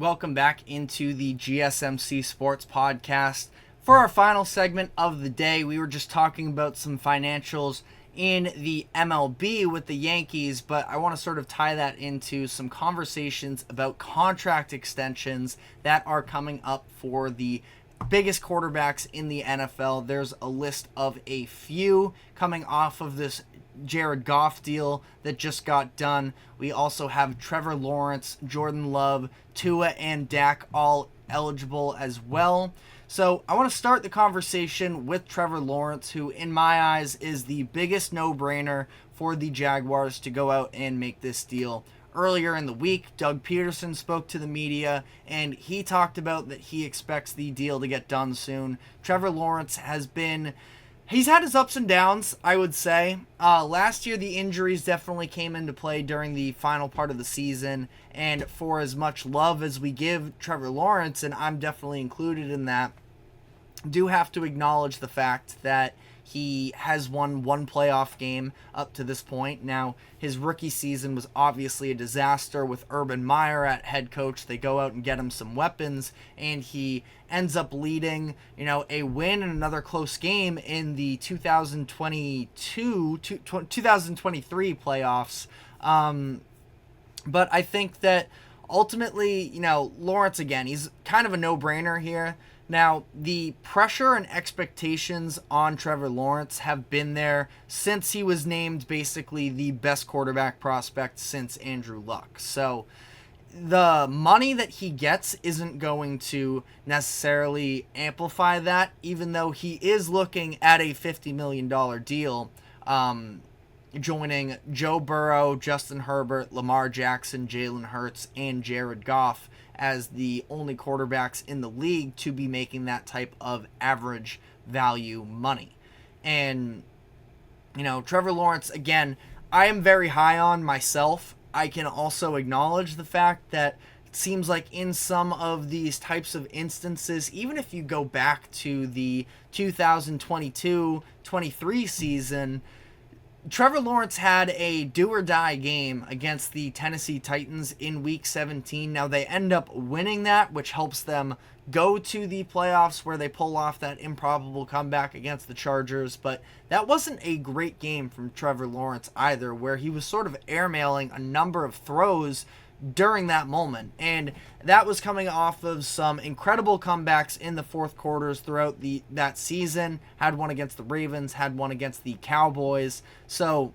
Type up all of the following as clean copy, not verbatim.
Welcome back into the GSMC Sports Podcast. For our final segment of the day, we were just talking about some financials in the MLB with the Yankees, but I want to sort of tie that into some conversations about contract extensions that are coming up for the biggest quarterbacks in the NFL. There's a list of a few coming off of this Jared Goff deal that just got done. We also have Trevor Lawrence, Jordan Love, Tua, and Dak all eligible as well. So I want to start the conversation with Trevor Lawrence, who in my eyes is the biggest no-brainer for the Jaguars to go out and make this deal. Earlier in the week, Doug Peterson spoke to the media, and he talked about that he expects the deal to get done soon. Trevor Lawrence he's had his ups and downs, I would say. Last year, the injuries definitely came into play during the final part of the season, and for as much love as we give Trevor Lawrence, and I'm definitely included in that, do have to acknowledge the fact that he has won one playoff game up to this point. Now, his rookie season was obviously a disaster with Urban Meyer at head coach. They go out and get him some weapons, and he ends up leading, a win and another close game in the 2023 playoffs. But I think that ultimately, Lawrence, again, he's kind of a no-brainer here. Now, the pressure and expectations on Trevor Lawrence have been there since he was named basically the best quarterback prospect since Andrew Luck. So the money that he gets isn't going to necessarily amplify that, even though he is looking at a $50 million deal, joining Joe Burrow, Justin Herbert, Lamar Jackson, Jalen Hurts, and Jared Goff as the only quarterbacks in the league to be making that type of average value money. And, Trevor Lawrence, again, I am very high on myself. I can also acknowledge the fact that it seems like in some of these types of instances, even if you go back to the 2022-23 season, Trevor Lawrence had a do-or-die game against the Tennessee Titans in Week 17. Now, they end up winning that, which helps them go to the playoffs where they pull off that improbable comeback against the Chargers. But that wasn't a great game from Trevor Lawrence either, where he was sort of airmailing a number of throws during that moment. And that was coming off of some incredible comebacks in the fourth quarters throughout that season. Had one against the Ravens, had one against the Cowboys. So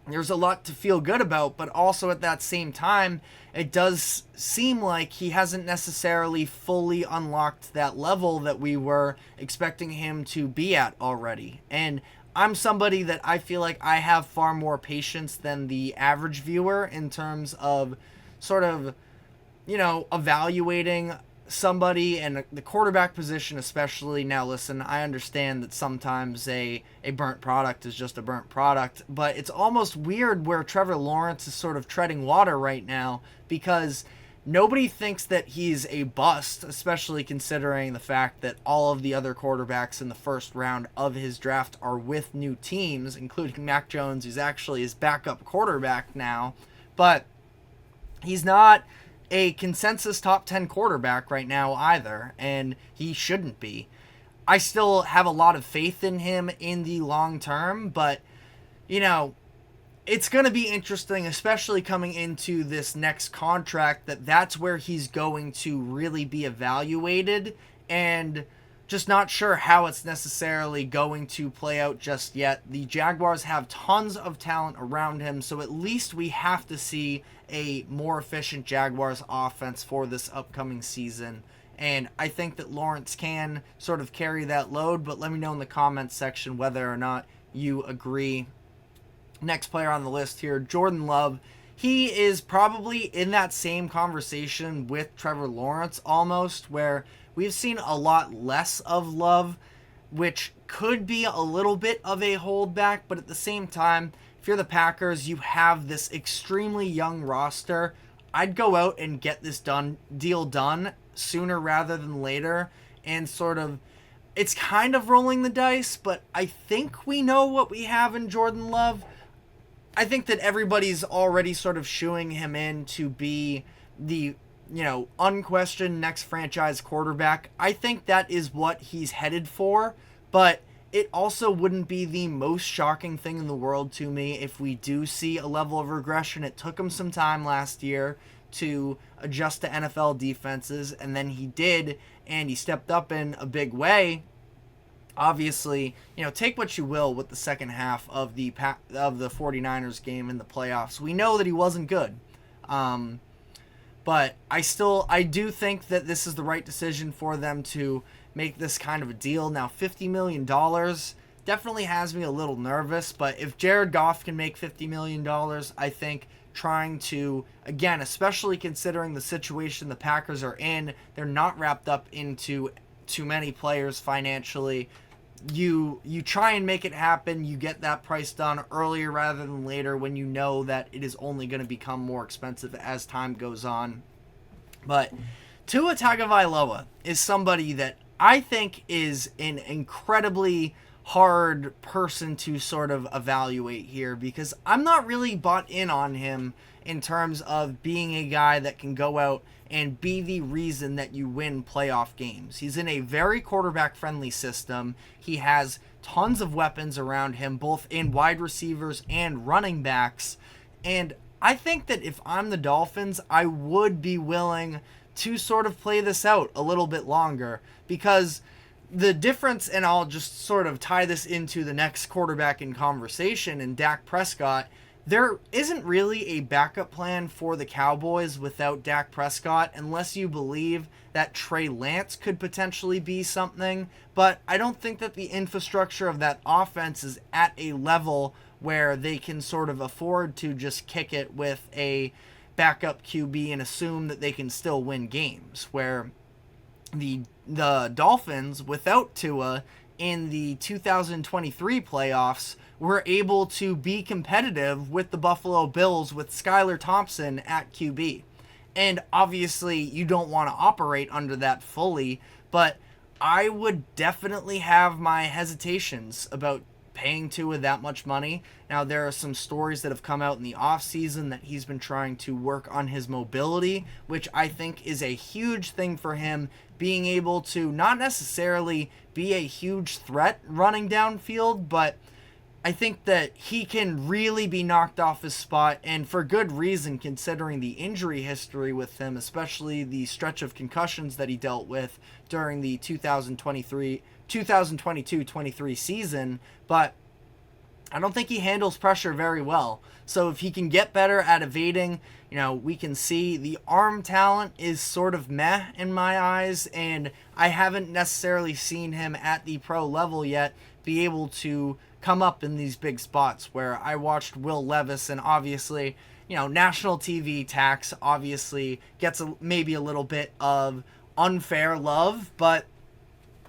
there's a lot to feel good about, but also at that same time, it does seem like he hasn't necessarily fully unlocked that level that we were expecting him to be at already. And I'm somebody that I feel like I have far more patience than the average viewer in terms of sort of, evaluating somebody and the quarterback position especially. Now, listen, I understand that sometimes a burnt product is just a burnt product, but it's almost weird where Trevor Lawrence is sort of treading water right now because nobody thinks that he's a bust, especially considering the fact that all of the other quarterbacks in the first round of his draft are with new teams, including Mac Jones, who's actually his backup quarterback now. But he's not a consensus top 10 quarterback right now either, and he shouldn't be. I still have a lot of faith in him in the long term, but, it's going to be interesting, especially coming into this next contract, that's where he's going to really be evaluated, and just not sure how it's necessarily going to play out just yet. The Jaguars have tons of talent around him, so at least we have to see a more efficient Jaguars offense for this upcoming season. And I think that Lawrence can sort of carry that load, but let me know in the comments section whether or not you agree. Next player on the list here, Jordan Love. He is probably in that same conversation with Trevor Lawrence almost, where we've seen a lot less of Love, which could be a little bit of a holdback, but at the same time, if you're the Packers, you have this extremely young roster. I'd go out and get this deal done sooner rather than later, and sort of, it's kind of rolling the dice, but I think we know what we have in Jordan Love. I think that everybody's already sort of shooing him in to be the unquestioned next franchise quarterback. I think that is what he's headed for, but it also wouldn't be the most shocking thing in the world to me if we do see a level of regression. It took him some time last year to adjust to NFL defenses, and then he did, and he stepped up in a big way. Obviously, take what you will with the second half of the 49ers game in the playoffs. We know that he wasn't good. But I do think that this is the right decision for them to make this kind of a deal. Now, $50 million definitely has me a little nervous, but if Jared Goff can make $50 million, I think trying to, again, especially considering the situation the Packers are in, they're not wrapped up into too many players financially. You try and make it happen. You get that price done earlier rather than later when you know that it is only going to become more expensive as time goes on. But Tua Tagovailoa is somebody that I think is an incredibly hard person to sort of evaluate here, because I'm not really bought in on him in terms of being a guy that can go out and be the reason that you win playoff games. He's in a very quarterback-friendly system. He has tons of weapons around him, both in wide receivers and running backs. And I think that if I'm the Dolphins, I would be willing to sort of play this out a little bit longer, because the difference, and I'll just sort of tie this into the next quarterback in conversation, and Dak Prescott, there isn't really a backup plan for the Cowboys without Dak Prescott, unless you believe that Trey Lance could potentially be something. But I don't think that the infrastructure of that offense is at a level where they can sort of afford to just kick it with a backup QB and assume that they can still win games, where the Dolphins, without Tua in the 2023 playoffs, were able to be competitive with the Buffalo Bills with Skylar Thompson at QB. And obviously you don't want to operate under that fully, but I would definitely have my hesitations about paying Tua that much money. Now, there are some stories that have come out in the offseason that he's been trying to work on his mobility, which I think is a huge thing for him, being able to not necessarily be a huge threat running downfield, but I think that he can really be knocked off his spot, and for good reason, considering the injury history with him, especially the stretch of concussions that he dealt with during the 2022-23 season. But I don't think he handles pressure very well. So if he can get better at evading, we can see the arm talent is sort of meh in my eyes, and I haven't necessarily seen him at the pro level yet be able to come up in these big spots, where I watched Will Levis, and obviously, national TV tax obviously gets maybe a little bit of unfair love, but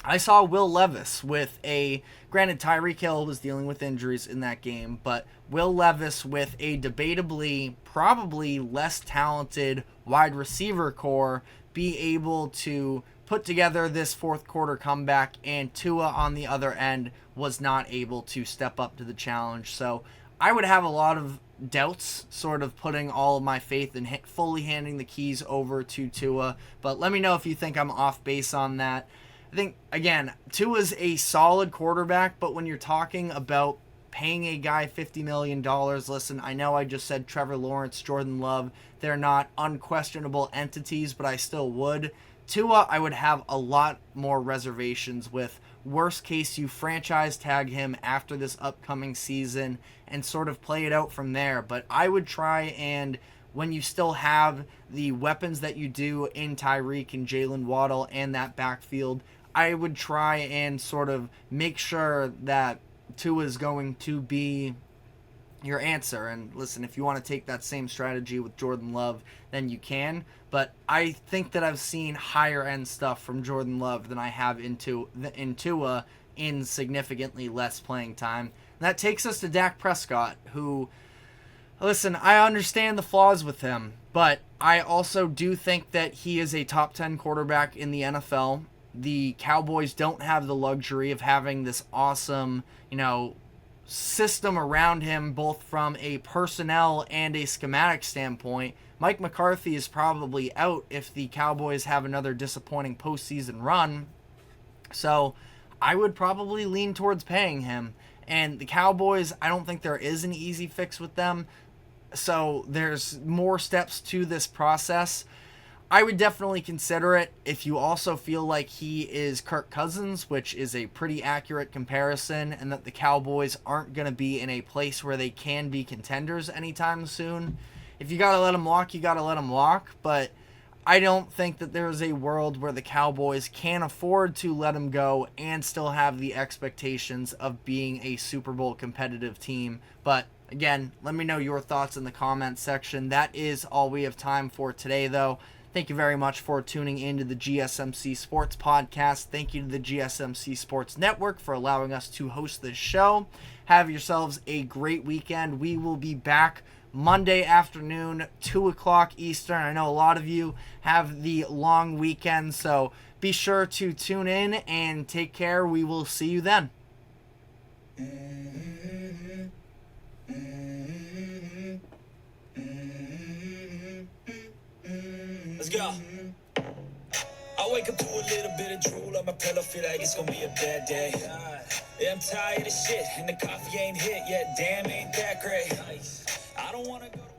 I saw Will Levis granted Tyreek Hill was dealing with injuries in that game, but Will Levis with a debatably probably less talented wide receiver core be able to put together this fourth quarter comeback, and Tua on the other end was not able to step up to the challenge. So I would have a lot of doubts sort of putting all of my faith in fully handing the keys over to Tua, but let me know if you think I'm off base on that. I think, again, Tua's a solid quarterback, but when you're talking about paying a guy $50 million, listen, I know I just said Trevor Lawrence, Jordan Love, they're not unquestionable entities, but I still would. Tua, I would have a lot more reservations with. Worst case, you franchise tag him after this upcoming season and sort of play it out from there. But I would try, and when you still have the weapons that you do in Tyreek and Jalen Waddle and that backfield, I would try and sort of make sure that Tua is going to be your answer. And listen, if you want to take that same strategy with Jordan Love, then you can. But I think that I've seen higher end stuff from Jordan Love than I have in Tua in significantly less playing time. And that takes us to Dak Prescott, who, listen, I understand the flaws with him, but I also do think that he is a top 10 quarterback in the NFL. The Cowboys don't have the luxury of having this awesome, system around him, both from a personnel and a schematic standpoint, Mike McCarthy is probably out if the Cowboys have another disappointing postseason run. So I would probably lean towards paying him. And the Cowboys, I don't think there is an easy fix with them. So there's more steps to this process. I would definitely consider it if you also feel like he is Kirk Cousins, which is a pretty accurate comparison, and that the Cowboys aren't going to be in a place where they can be contenders anytime soon. If you got to let him walk, you got to let him walk, but I don't think that there is a world where the Cowboys can afford to let him go and still have the expectations of being a Super Bowl competitive team. But again, let me know your thoughts in the comments section. That is all we have time for today, though. Thank you very much for tuning into the GSMC Sports Podcast. Thank you to the GSMC Sports Network for allowing us to host this show. Have yourselves a great weekend. We will be back Monday afternoon, 2 o'clock Eastern. I know a lot of you have the long weekend, so be sure to tune in and take care. We will see you then. Let's go. I wake up to a little bit of drool on my pillow, feel like it's gonna be a bad day. Yeah, I'm tired of shit, and the coffee ain't hit yet. Damn, ain't that great. I don't wanna go to